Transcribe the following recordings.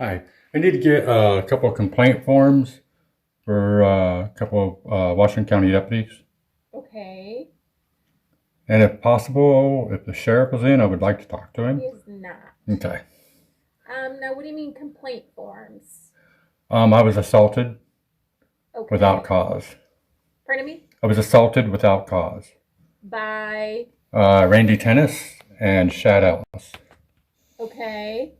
Hi. I need to get a couple of complaint forms for a couple of Washington County deputies. Okay. And if possible, if the sheriff is in, I would like to talk to He him. is not. Okay. Now what do you mean complaint forms? I was assaulted Okay. without cause. Pardon me? I was assaulted without cause. By, Randy Tennis and Shad Ellis. okay.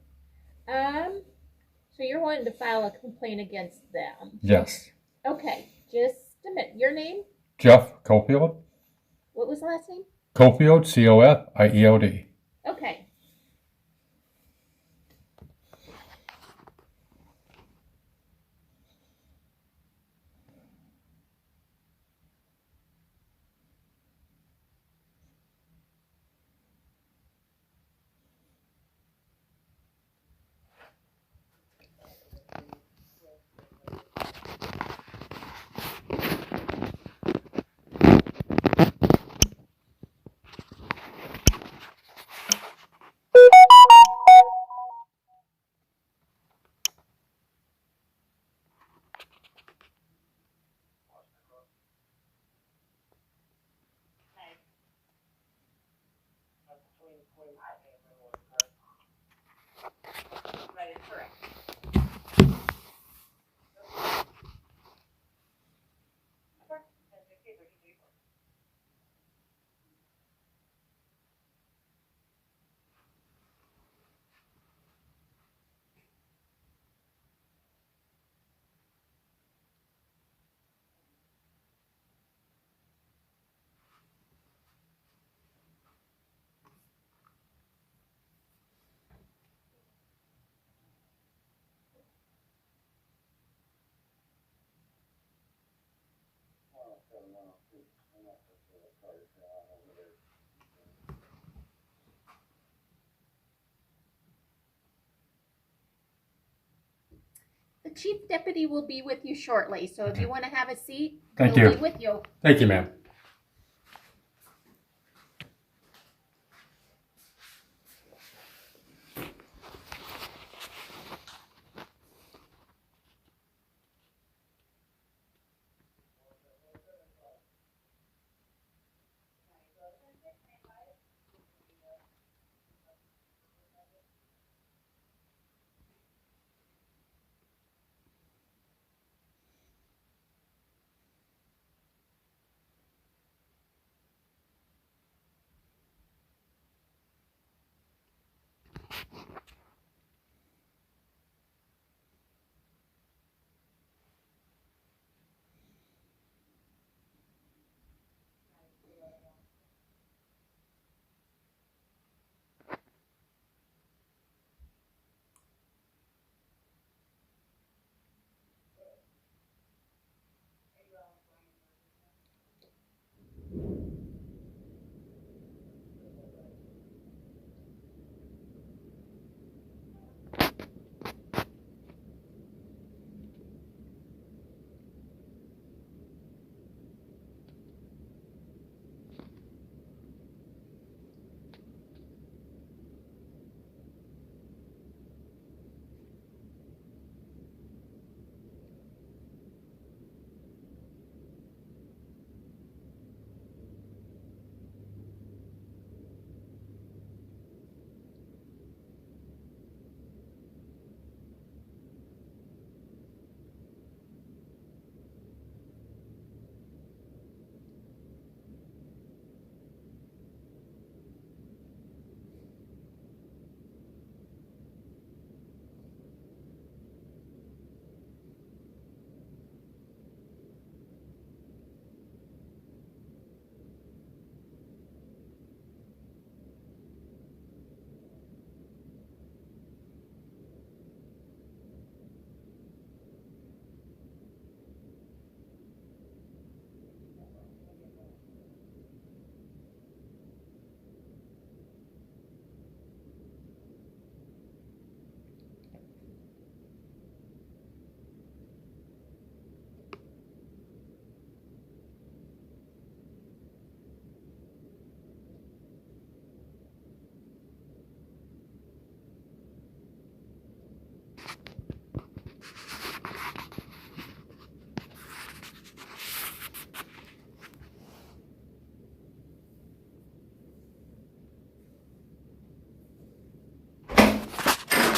So you're wanting to file a complaint against them. Yes. Okay, just a minute. Your name? Jeff Cofield. What was the last name? Cofield, Cofield. Okay. The chief deputy will be with you shortly, so if you want to have a seat, Thank he'll you. be with you. Thank you, ma'am.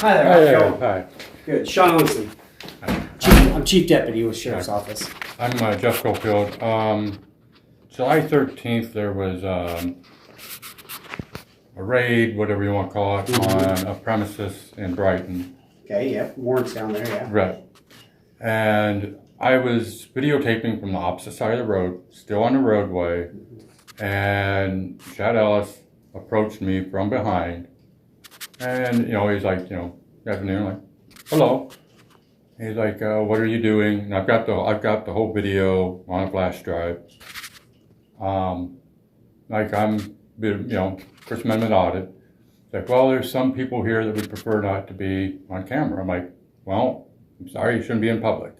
Hi there. Hi how's it there. going? Hi. Good. Shawn Ellingson. I'm Chief Deputy with Sheriff's Office. I'm Jeff Schofield. July 13th, there was a raid, whatever you want to call it, on a premises in Brighton. Okay, yep. Warrant's down there, yeah. Right. And I was videotaping from the opposite side of the road, still on the roadway, and Chad Ellis approached me from behind. And, he's like, good afternoon, like, hello. He's like, what are you doing? And I've got the whole video on a flash drive. Like I'm, First Amendment audit. It's like, well, there's some people here that would prefer not to be on camera. I'm like, well, I'm sorry, you shouldn't be in public.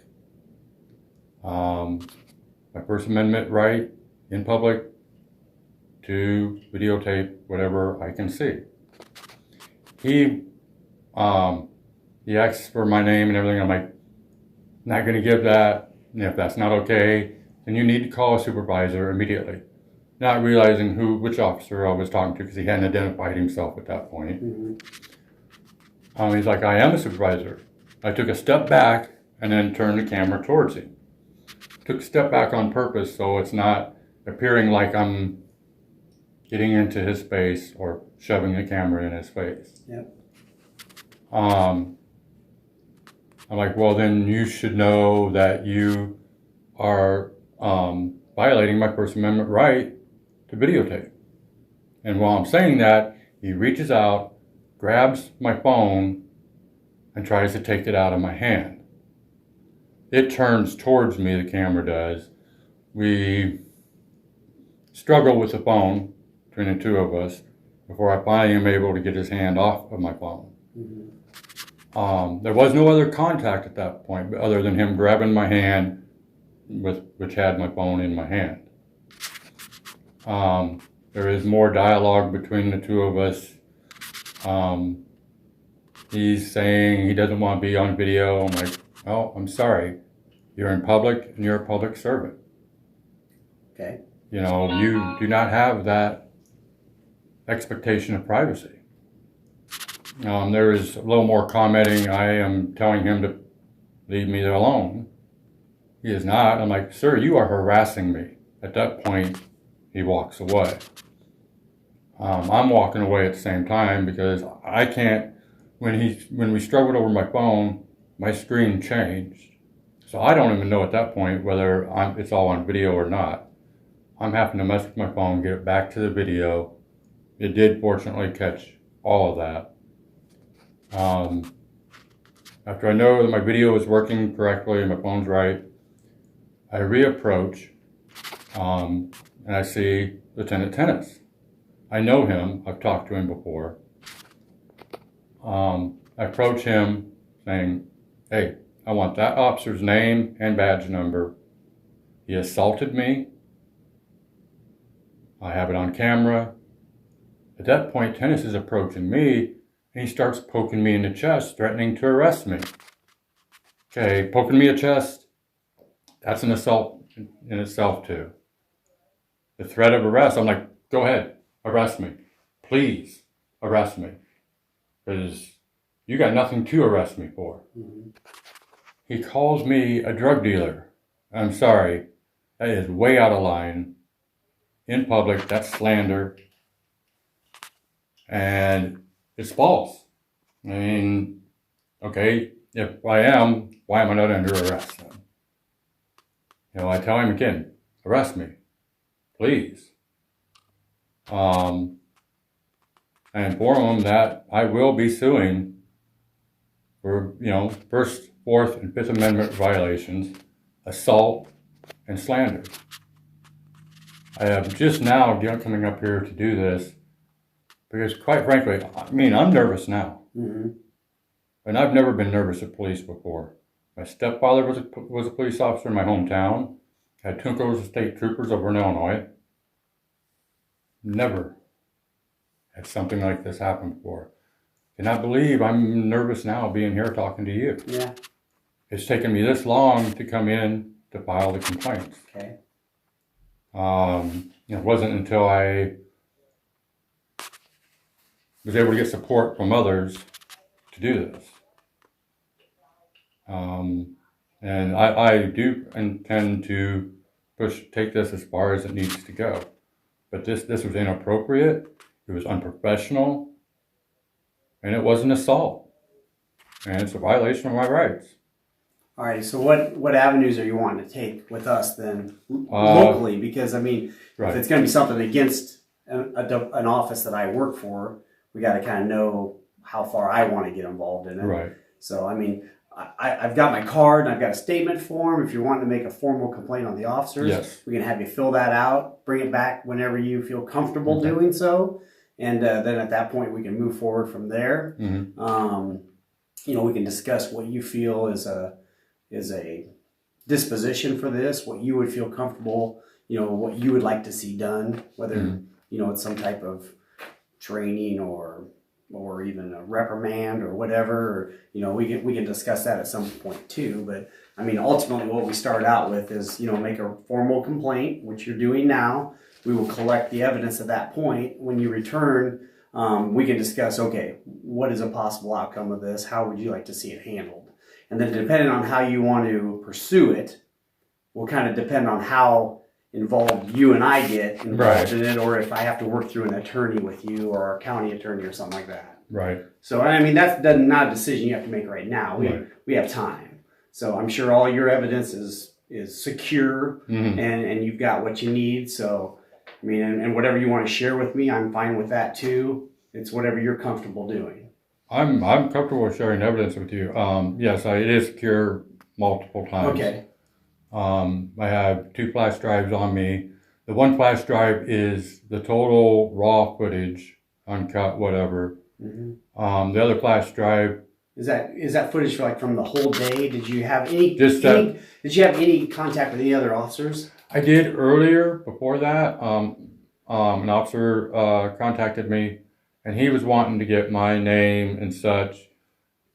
My First Amendment right in public to videotape whatever I can see. He asks for my name and everything. I'm like, not going to give that. And if that's not okay, then you need to call a supervisor immediately. Not realizing which officer I was talking to because he hadn't identified himself at that point. He's like, I am a supervisor. I took a step back and then turned the camera towards him. Took a step back on purpose so it's not appearing like I'm getting into his face or shoving the camera in his face. Yep. I'm like, well, then you should know that you are violating my First Amendment right to videotape. And while I'm saying that, he reaches out, grabs my phone, and tries to take it out of my hand. It turns towards me, the camera does. We struggle with the phone between the two of us before I finally am able to get his hand off of my phone. There was no other contact at that point other than him grabbing my hand, which had my phone in my hand. There is more dialogue between the two of us. He's saying he doesn't want to be on video. I'm like, well, I'm sorry. You're in public and you're a public servant. Okay. You do not have that expectation of privacy. There is a little more commenting. I am telling him to leave me alone. He is not. I'm like, sir, you are harassing me. At that point, he walks away. I'm walking away at the same time because I can't, when we struggled over my phone, my screen changed. So I don't even know at that point whether it's all on video or not. I'm having to mess with my phone, get it back to the video. It did fortunately catch all of that. After I know that my video is working correctly and my phone's right, I reapproach and I see Lieutenant Tennis. I know him. I've talked to him before. I approach him saying, hey, I want that officer's name and badge number. He assaulted me. I have it on camera. At that point, Tennis is approaching me and he starts poking me in the chest, threatening to arrest me. Okay, poking me in the chest, that's an assault in itself too. The threat of arrest, I'm like, go ahead, arrest me. Please arrest me. Because you got nothing to arrest me for. He calls me a drug dealer. I'm sorry, that is way out of line. In public, that's slander. And it's false. I mean, okay, if I am, why am I not under arrest then? I tell him again, arrest me, please. I inform him that I will be suing for, First, Fourth, and Fifth Amendment violations, assault, and slander. I am just now coming up here to do this because, quite frankly, I'm nervous now. And I've never been nervous of police before. My stepfather was a police officer in my hometown. I had two uncles as state troopers over in Illinois. Never had something like this happen before. And I believe I'm nervous now being here talking to you. Yeah. It's taken me this long to come in to file the complaints. Okay. It wasn't until I was able to get support from others to do this. And I do intend to take this as far as it needs to go. But this was inappropriate, it was unprofessional, and it was an assault. And it's a violation of my rights. All right, so what avenues are you wanting to take with us then locally? Because, I mean, Right. if it's going to be something against an office that I work for, we got to kind of know how far I want to get involved in it. Right. So, I mean, I've got my card and I've got a statement form. If you're wanting to make a formal complaint on the officers, Yes. we can have you fill that out, bring it back whenever you feel comfortable Okay. doing so. And then at that point, we can move forward from there. Mm-hmm. You know, we can discuss what you feel is a disposition for this, what you would feel comfortable, you know, what you would like to see done, whether, you know, it's some type of training or even a reprimand or whatever, or, you know, we can discuss that at some point too. But I mean, ultimately what we start out with is, you know, make a formal complaint, which you're doing now. We will collect the evidence at that point. When you return, we can discuss, okay, what is a possible outcome of this? How would you like to see it handled? And then depending on how you want to pursue it, will kind of depend on how involved you and I get involved in it, or if I have to work through an attorney with you or a county attorney or something like that. Right. So, I mean, that's not a decision you have to make right now. We have time. So I'm sure all your evidence is secure, and you've got what you need. So, I mean, and whatever you want to share with me, I'm fine with that too. It's whatever you're comfortable doing. I'm comfortable sharing evidence with you. Yes, it is secure multiple times. Okay. I have 2 flash drives on me. The one flash drive is the total raw footage, uncut, whatever. The other flash drive is that footage from the whole day? Did you have did you have any contact with any other officers? I did earlier. Before that, an officer contacted me, and he was wanting to get my name and such,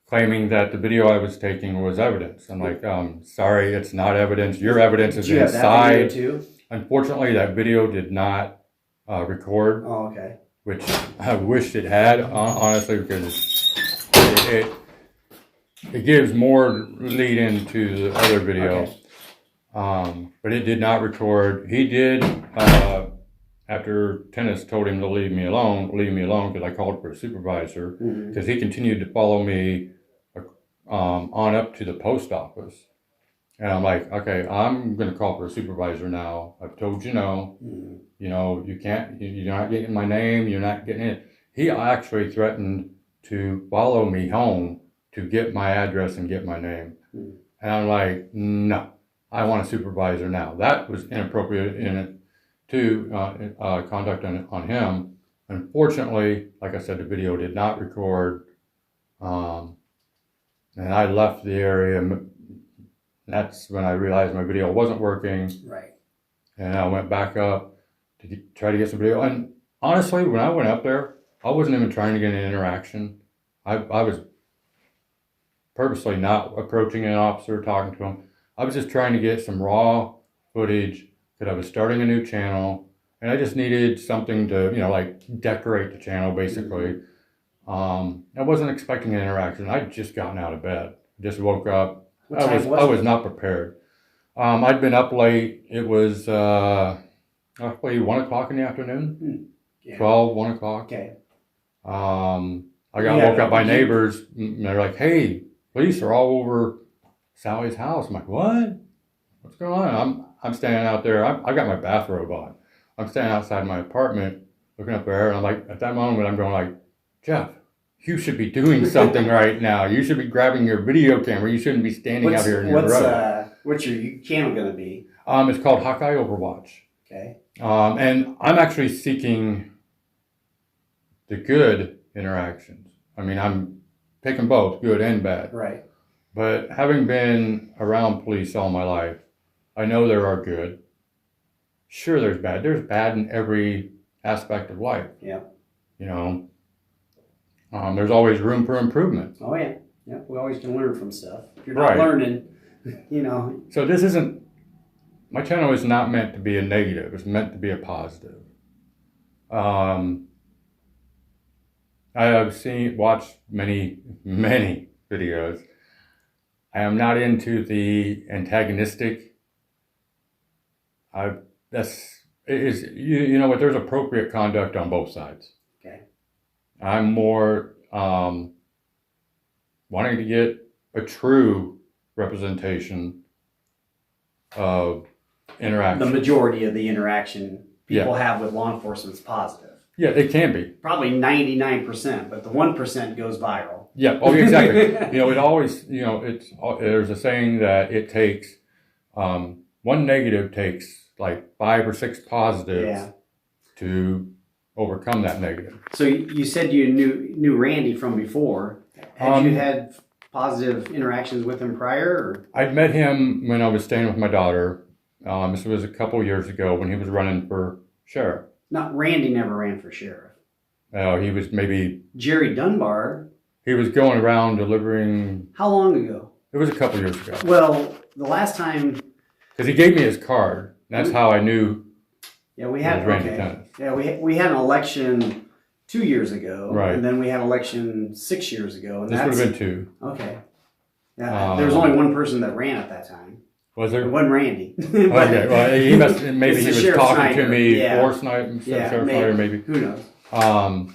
claiming that the video I was taking was evidence. I'm like, sorry, it's not evidence. Your evidence is inside. That video too? Unfortunately, that video did not record. Oh, okay. Which I wished it had, honestly, because it gives more lead into the other video. Okay. But it did not record. He did, after Tennis told him to leave me alone, because I called for a supervisor, because he continued to follow me on up to the post office. And I'm like, okay, I'm going to call for a supervisor now. I've told you no. You know, you can't, you're not getting my name, you're not getting it. He actually threatened to follow me home to get my address and get my name. And I'm like, no, I want a supervisor now. That was inappropriate in it to conduct on him. Unfortunately, like I said, the video did not record. And I left the area. And that's when I realized my video wasn't working. Right. And I went back up to try to get some video. And honestly, when I went up there, I wasn't even trying to get an interaction. I was purposely not approaching an officer, talking to him. I was just trying to get some raw footage because I was starting a new channel. And I just needed something to, you know, like decorate the channel, basically. I wasn't expecting an interaction. I'd just gotten out of bed. Just woke up. I was not prepared. I'd been up late. It was roughly 1 o'clock in the afternoon. 12, 1 o'clock. Okay. I got woke up by neighbors. And they're like, hey, police are all over Sally's house. I'm like, what? What's going on? I'm standing out there. I got my bathrobe on. I'm standing outside my apartment looking up there. And I'm like, at that moment, I'm going like, Jeff, you should be doing something right now. You should be grabbing your video camera. You shouldn't be standing out here in your road. What's your channel going to be? It's called Hawkeye Overwatch. Okay. And I'm actually seeking the good interactions. I mean, I'm picking both, good and bad. Right. But having been around police all my life, I know there are good. Sure, there's bad. There's bad in every aspect of life. Yeah. You know, there's always room for improvement. Oh, yeah. Yeah, we always can learn from stuff. If you're not learning, you know. So this isn't, my channel is not meant to be a negative. It's meant to be a positive. I have watched many videos. I am not into the antagonistic. You know what? There's appropriate conduct on both sides. Okay. I'm more wanting to get a true representation of interaction. The majority of the interaction people have with law enforcement is positive. Yeah, it can be. Probably 99%, but the 1% goes viral. Yeah. Oh, exactly. It always. There's a saying that it takes one negative takes like 5 or 6 positives to overcome that negative. So you said you knew Randy from before. Had you had positive interactions with him prior? Or? I'd met him when I was staying with my daughter. This was a couple years ago when he was running for sheriff. Not Randy never ran for sheriff. He was maybe... Jerry Dunbar. He was going around delivering... How long ago? It was a couple years ago. Well, the last time... Because he gave me his card. That's how I knew we had Randy Tennis. Yeah, we had an election 2 years ago. Right. And then we had an election 6 years ago. And this would have been 2. Okay. Yeah, there was only one person that ran at that time. Was there? It wasn't Randy. Okay, well, he was talking to me or Snyder, maybe. Who knows? I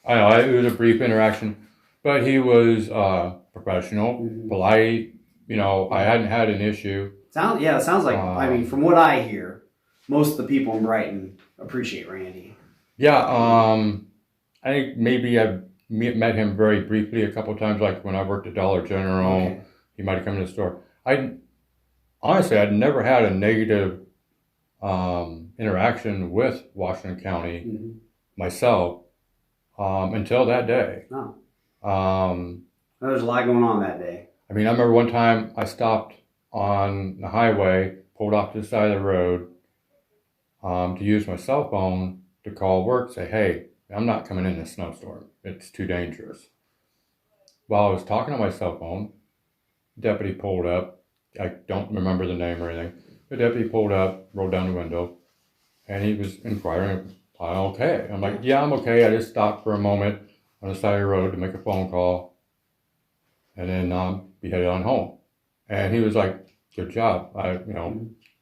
know, it was a brief interaction, but he was professional, polite. I hadn't had an issue. It sounds like, from what I hear, most of the people in Brighton appreciate Randy. Yeah, I think maybe I've met him very briefly a couple of times, like when I worked at Dollar General. Okay. He might have come to the store. Honestly, I'd never had a negative interaction with Washington County myself until that day. Oh. There's a lot going on that day. I remember one time I stopped on the highway, pulled off to the side of the road to use my cell phone to call work, say, hey, I'm not coming in this snowstorm. It's too dangerous. While I was talking on my cell phone, deputy pulled up. I don't remember the name or anything. The deputy pulled up, rolled down the window, and he was inquiring, I'm okay. I'm like, yeah, I'm okay. I just stopped for a moment on the side of the road to make a phone call and then be headed on home. And he was like, good job.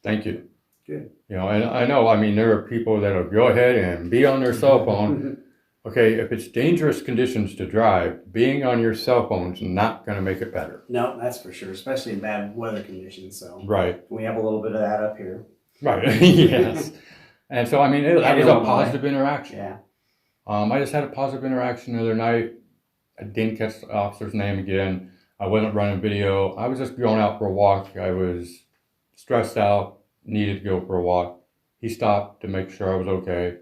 Thank you. Good. And I know, there are people that'll go ahead and be on their cell phone. Okay, if it's dangerous conditions to drive, being on your cell phone is not going to make it better. No, that's for sure, especially in bad weather conditions. So right, we have a little bit of that up here. Right. Yes. And so that was a positive interaction. Yeah. I just had a positive interaction the other night. I didn't catch the officer's name again. I wasn't running video. I was just going out for a walk. I was stressed out, needed to go for a walk. He stopped to make sure I was okay.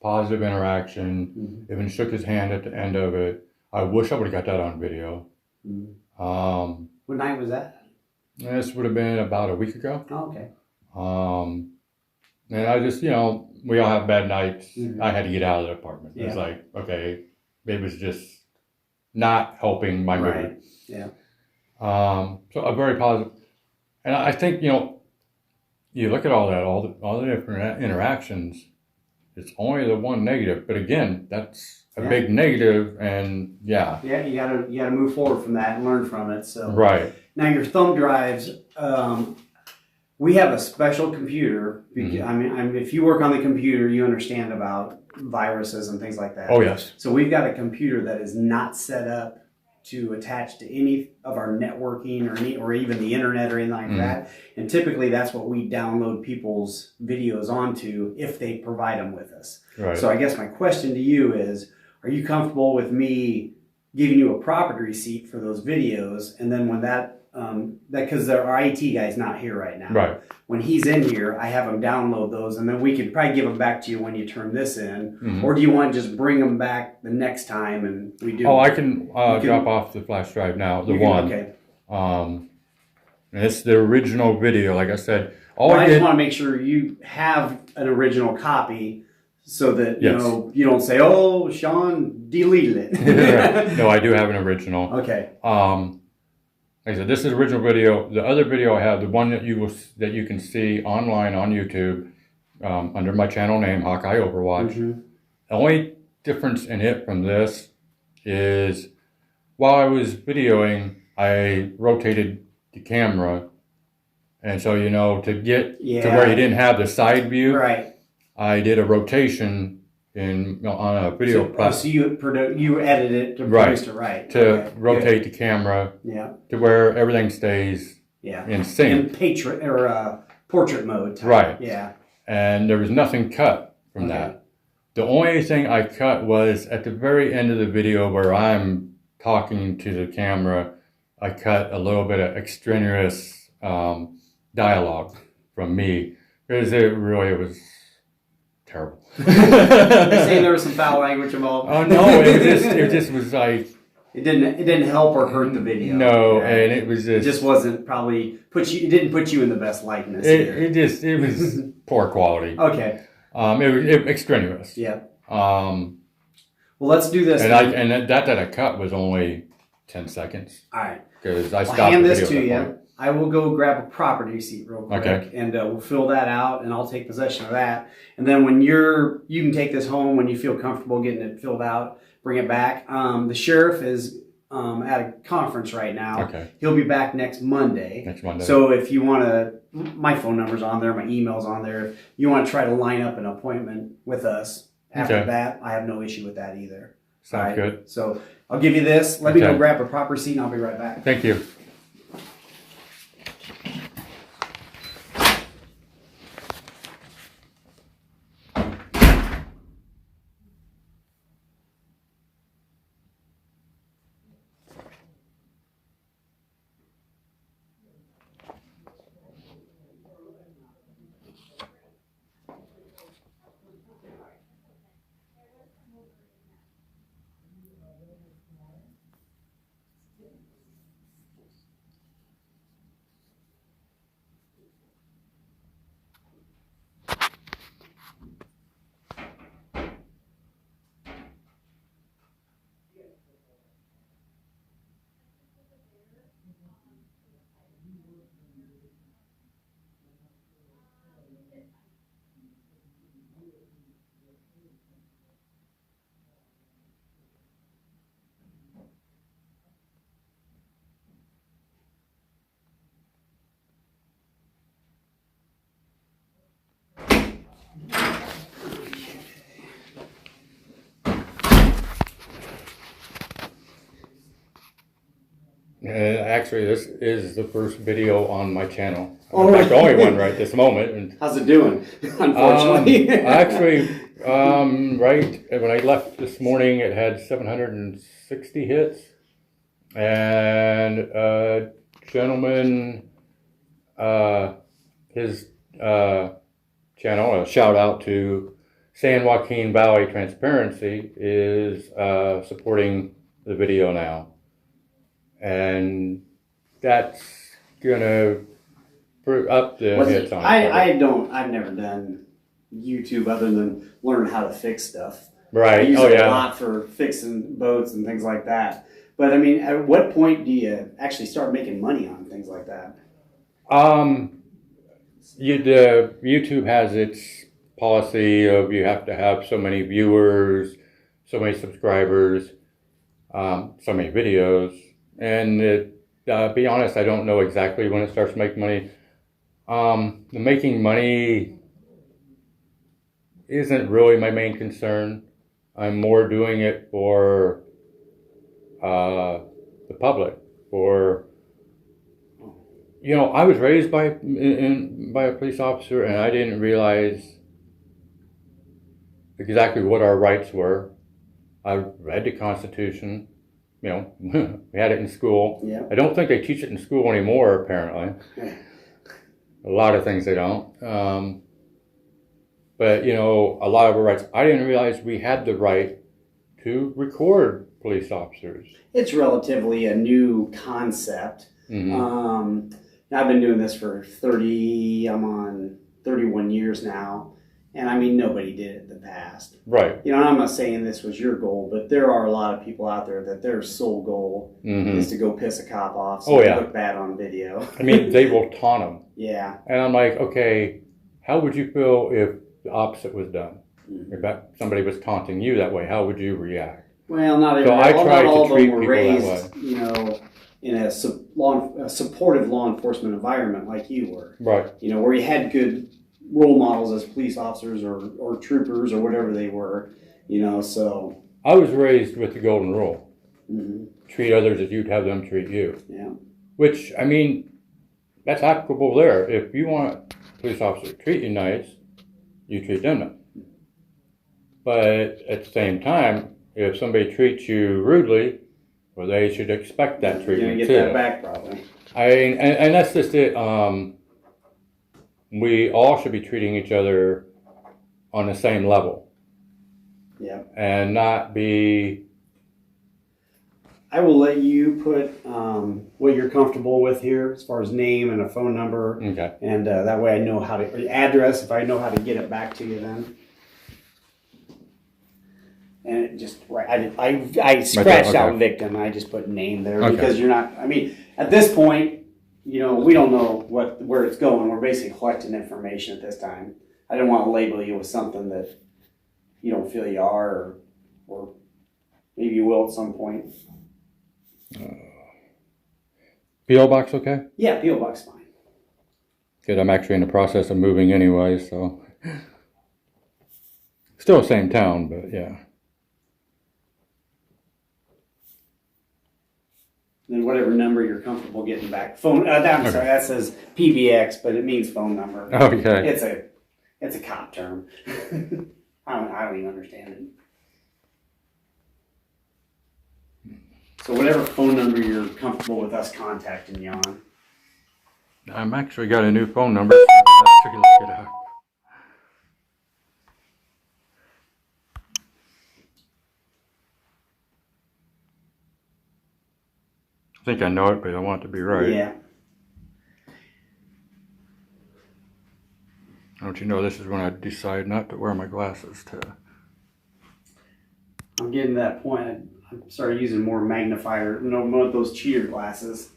Positive interaction, even shook his hand at the end of it. I wish I would have got that on video. What night was that? This would have been about a week ago. Oh, okay. And I just, we all have bad nights. I had to get out of the apartment. Yeah. It was like, okay, it was just not helping my mood. Right. Yeah. So a very positive. And I think, you look at all that, all the different interactions, it's only the one negative, but again, that's a big negative, and Yeah, you gotta move forward from that and learn from it. So right now your thumb drives, we have a special computer. If you work on the computer, you understand about viruses and things like that. Oh yes. So we've got a computer that is not set up to attach to any of our networking or even the internet or anything like that. And typically that's what we download people's videos onto if they provide them with us. Right. So I guess my question to you is, are you comfortable with me giving you a property receipt for those videos? And then when because our IT guy's not here right now. Right. When he's in here, I have him download those, and then we could probably give them back to you when you turn this in. Or do you want to just bring them back the next time and we do? Oh, I can drop off the flash drive now. Okay. And it's the original video, like I said. I just want to make sure you have an original copy so that you don't say, "Oh, Shawn deleted it." Right. No, I do have an original. Okay. Like I said, this is the original video. The other video I have, the one that you can see online on YouTube under my channel name, Hawkeye Overwatch. The only difference in it from this is while I was videoing, I rotated the camera. And so, you know, to get to where you didn't have the side view, Right. I did a rotation on a video process. So you edited it to produce it right. To rotate the camera to where everything stays in sync. In portrait mode type. Right. Yeah. And there was nothing cut from that. The only thing I cut was at the very end of the video where I'm talking to the camera, I cut a little bit of extraneous dialogue from me because it really was terrible. You're saying there was some foul language involved? Oh no, it just was like it didn't help or hurt the video. No, and it was just it just wasn't probably it didn't put you in the best likeness. It was poor quality. Okay. It was extraneous. Yeah. Well, let's do this. And that I cut was only 10 seconds. All right. Because I stopped I'll hand the this video to you. point. I will go grab a property receipt real quick, and we'll fill that out, and I'll take possession of that. And then when you can take this home when you feel comfortable getting it filled out, bring it back. The sheriff is at a conference right now. Okay. He'll be back next Monday. Next Monday. So if you want to, my phone number's on there, my email's on there. If you want to try to line up an appointment with us after that, I have no issue with that either. Sounds good. So I'll give you this. Let me go grab a proper receipt, and I'll be right back. Thank you. Actually, this is the first video on my channel. In fact, the only one right this moment. And, how's it doing? Unfortunately, actually, right when I left this morning, it had 760 hits, and a gentleman, his channel, a shout out to San Joaquin Valley Transparency, is supporting the video now. And that's gonna up the hits on it. I've never done YouTube other than learn how to fix stuff. Right. I use it a lot for fixing boats and things like that. But I mean, at what point do you actually start making money on things like that? YouTube has its policy of you have to have so many viewers, so many subscribers, so many videos. And be honest, I don't know exactly when it starts making money. The making money isn't really my main concern. I'm more doing it for the public. I was raised by a police officer, and I didn't realize exactly what our rights were. I read the Constitution. We had it in school. Yeah. I don't think they teach it in school anymore, apparently. A lot of things they don't. But, a lot of our rights. I didn't realize we had the right to record police officers. It's relatively a new concept. Mm-hmm. I've been doing this for 31 years now. And I mean, nobody did it in the past. Right. I'm not saying this was your goal, but there are a lot of people out there that their sole goal is to go piss a cop off so they look bad on video. I mean, they will taunt them. Yeah. And I'm like, okay, how would you feel if the opposite was done? If somebody was taunting you that way, how would you react? Well, not So I try not all to of treat them were people raised, that way. you know, in a supportive law enforcement environment like you were. Right. You know, where you had good role models as police officers or troopers or whatever they were. You know, so. I was raised with the golden rule. Mm-hmm. Treat others as you'd have them treat you. Yeah. Which, I mean, that's applicable there. If you want a police officer to treat you nice, you treat them nice. But at the same time, if somebody treats you rudely, well, they should expect that treatment You're gonna get too. that back probably. And that's just it. We all should be treating each other on the same level. Yeah. And not be. I will let you put what you're comfortable with here as far as name and a phone number. Okay. And that way I know how to, address, if I know how to get it back to you then. And it just, right, I scratched okay. out victim and I just put name there Okay. because you're not, I mean, at this point, you know, we don't know where it's going. We're basically collecting information at this time. I didn't want to label you with something that you don't feel you are or maybe you will at some point. P.O. box okay? Yeah, P.O. Box fine. Good. I'm actually in the process of moving anyway, so. Still same town, but yeah. Then whatever number you're comfortable getting back. Phone. I'm sorry, that says PBX, but it means phone number. Okay. It's a cop term. I don't even understand it. So whatever phone number you're comfortable with us contacting you on. I'm actually got a new phone number, so I can actually look it up. I think I know it, but I want it to be right. Yeah. Don't you know this is when I decide not to wear my glasses too. I'm getting to that point. I started using more magnifier, more of those cheater glasses.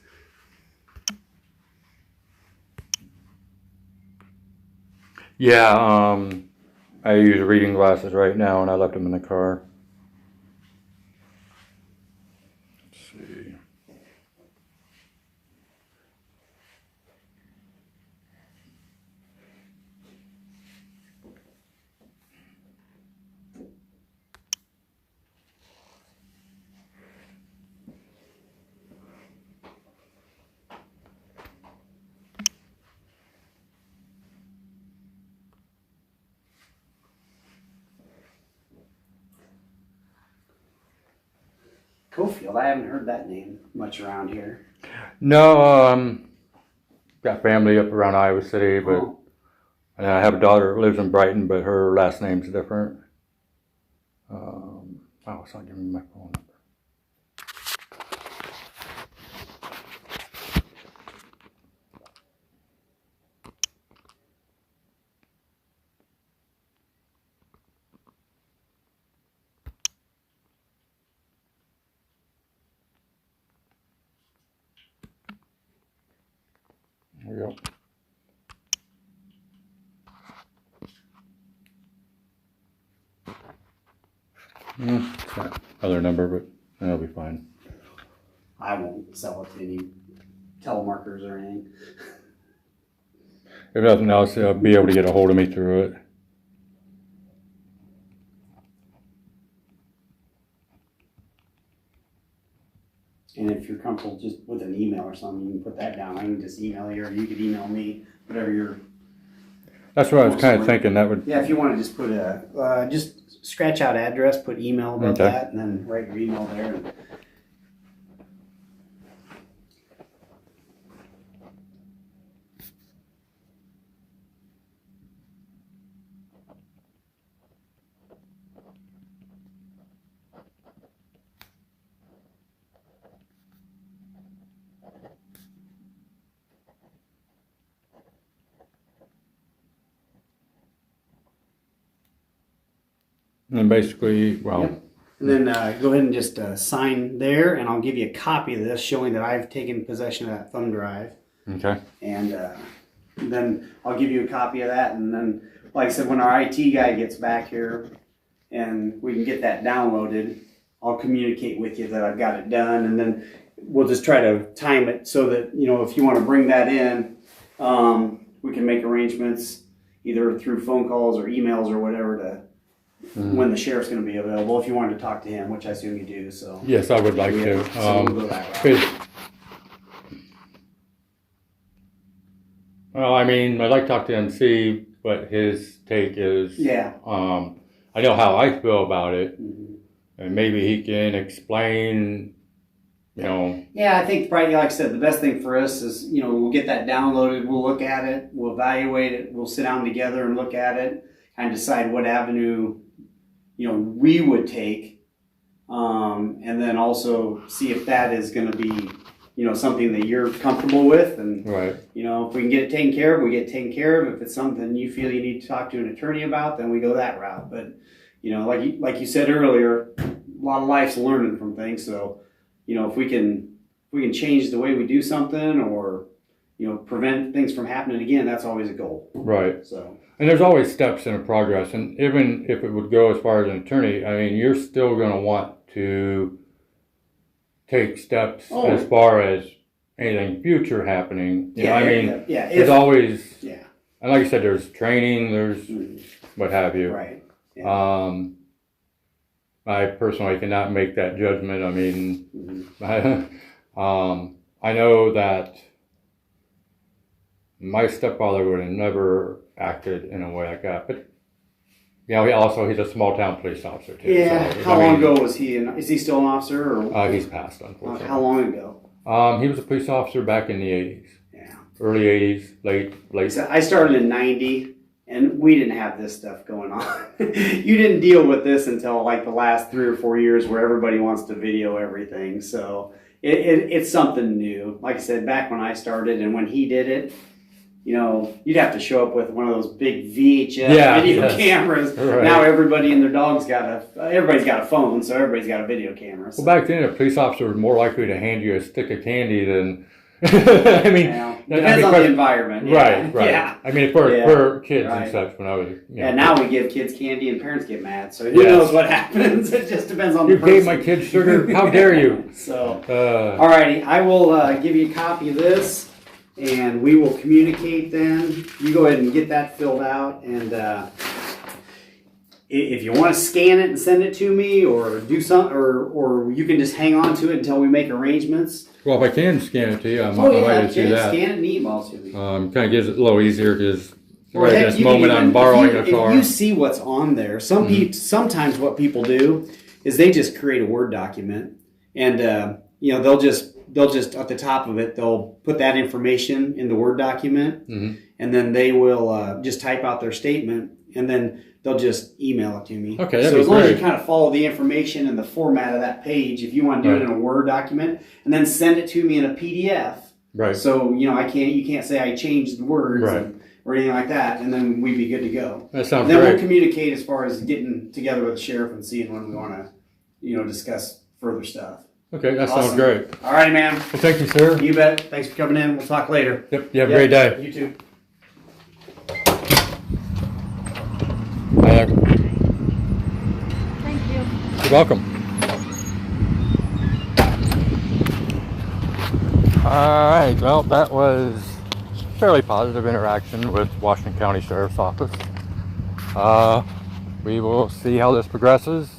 Yeah, I use reading glasses right now, and I left them in the car. Let's see. Cofield, I haven't heard that name much around here. No, got family up around Iowa City, but Oh. and I have a daughter who lives in Brighton, but her last name's different. It's not giving me my phone number. There we go. It's that other number, but that'll be fine. I won't sell it to any telemarketers or anything. If nothing else, they'll be able to get a hold of me through it. And if you're comfortable just with an email or something, you can put that down. I can just email you, or you could email me, whatever you're. That's what I was kind of thinking. That would. Yeah, if you want to just put just scratch out address, put email above Okay. that, and then write your email there. And then basically, well, Yep. And then go ahead and just sign there, and I'll give you a copy of this showing that I've taken possession of that thumb drive. okay. And then I'll give you a copy of that, and then like I said, when our IT guy gets back here and we can get that downloaded, I'll communicate with you that I've got it done, and then we'll just try to time it so that, you know, if you want to bring that in, we can make arrangements either through phone calls or emails or whatever to when the sheriff's going to be available. If you wanted to talk to him, which I assume you do, so Yes, I would like to. so we'll go that route. Well, I mean, I'd like to talk to him and see what his take is. Yeah. I know how I feel about it, Mhm. and maybe he can explain, you know. Yeah, I think probably, like I said, the best thing for us is, you know, we'll get that downloaded, we'll look at it, we'll evaluate it, we'll sit down together and look at it, kind of decide what avenue, you know, we would take, and then also see if that is going to be, you know, something that you're comfortable with, and Right. you know, if we can get it taken care of, we get it taken care of. If it's something you feel you need to talk to an attorney about, then we go that route. But you know, like you said earlier, a lot of life's learning from things. So you know, if we can change the way we do something, or you know, prevent things from happening again, that's always a goal. Right. So. And there's always steps in a progress, and even if it would go as far as an attorney, I mean, you're still going to want to take steps as far as anything future happening. You know, I mean, there's always, and like I said, there's training, there's what have you. Right. Yeah. I personally cannot make that judgment. I mean, I know that my stepfather would have never acted in a way like that, but you know, he's a small town police officer too. Yeah. So, How long ago was he? Is he still an officer? Or? He's passed, unfortunately. How long ago? He was a police officer back in the 80s. Yeah. Early 80s, late. So I started in 90, and we didn't have this stuff going on. You didn't deal with this until like the last 3 or 4 years, where everybody wants to video everything. So it's something new. Like I said, back when I started and when he did it, you know, you'd have to show up with one of those big VHS video cameras. Right. Now everybody and their dog's everybody's got a phone, so everybody's got a video camera. So. Well, back then a police officer was more likely to hand you a stick of candy than, I mean. Depends on the environment. Yeah. Right. Yeah. I mean, for kids and such, when I was, you know. Yeah, now we give kids candy and parents get mad, so who knows what happens. It just depends on the person. You gave my kids sugar? How dare you? So, alrighty, I will give you a copy of this. And we will communicate then. You go ahead and get that filled out. And if you want to scan it and send it to me, or do something, or you can just hang on to it until we make arrangements. Well, if I can scan it to you, I might do that. Scan it and email to me. Kind of gives it a little easier because right at this moment I'm borrowing a car. If you see what's on there, sometimes what people do is they just create a Word document, and you know, they'll just at the top of it, they'll put that information in the Word document, and then they will just type out their statement, and then they'll just email it to me. Okay, so as long as you kind of follow the information and the format of that page, if you want to do it in a Word document, and then send it to me in a PDF. Right. So you know, you can't say I changed the words or anything like that, and then we'd be good to go. That sounds great. Then we'll great. communicate as far as getting together with the sheriff and seeing when we want to, you know, discuss further stuff. Okay, that sounds great. All right, man. Well, thank you, sir. You bet. Thanks for coming in. We'll talk later. Yep, you have a great day. You too. Thank you. You're welcome. All right, well, that was fairly positive interaction with Washington County Sheriff's Office. We will see how this progresses.